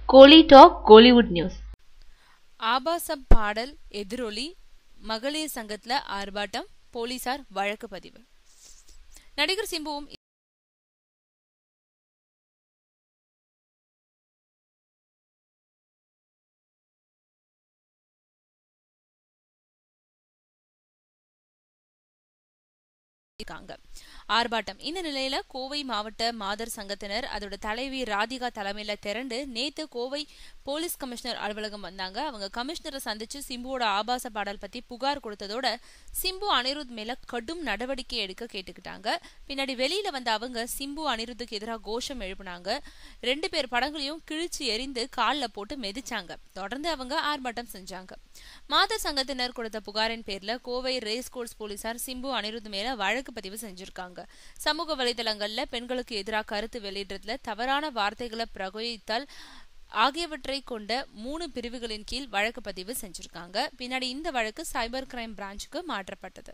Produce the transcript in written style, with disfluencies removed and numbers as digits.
கோலி talk Kollywood news. ஆபாச பாடல் எதிரொலி, மகளிர் சங்கத்துல ஆர்ப்பாட்டம், போலீசார் வழக்கு பதிவு. நடிகர் சிம்புவும் ஆர்ப்பாட்டம். இந்த நிலையில கோவை மாவட்ட மாதர் சங்கத்தினர் அதோட தலைவி ராதிகா தலைமையில திரண்டு நேத்து கோவை போலீஸ் கமிஷனர் அலுவலகம் வந்தாங்க. அவங்க கமிஷனரை சந்திச்சு சிம்புவோட ஆபாச பாடல் பத்தி புகார் கொடுத்ததோட சிம்பு அனிருத் மேல கடும் நடவடிக்கை எடுக்க கேட்டுக்கிட்டாங்க. பின்னாடி வெளியில வந்த அவங்க சிம்பு அனிருத்துக்கு எதிராக கோஷம் எழுப்பினாங்க. 2 பேர் படங்களையும் கிழிச்சு எரிந்து கால்ல போட்டு மிதிச்சாங்க. தொடர்ந்து அவங்க ஆர்ப்பாட்டம் செஞ்சாங்க. மாதர் சங்கத்தினர் கொடுத்த புகாரின் பேர்ல கோவை ரேஸ் கோர்ஸ் போலீசார் சிம்பு அனிருத் மேல வழக்கு பதிவு செஞ்சிருக்காங்க. சமூக வலைதளங்கள்ல பெண்களுக்கு எதிராக கருத்து வெளியிடுறதுல தவறான வார்த்தைகளை பிரயோகித்தல் ஆகியவற்றை கொண்ட 3 பிரிவுகளின் கீழ் வழக்கு பதிவு செஞ்சிருக்காங்க. பின்னாடி இந்த வழக்கு சைபர் கிரைம் பிரான்ச்சுக்கு மாற்றப்பட்டது.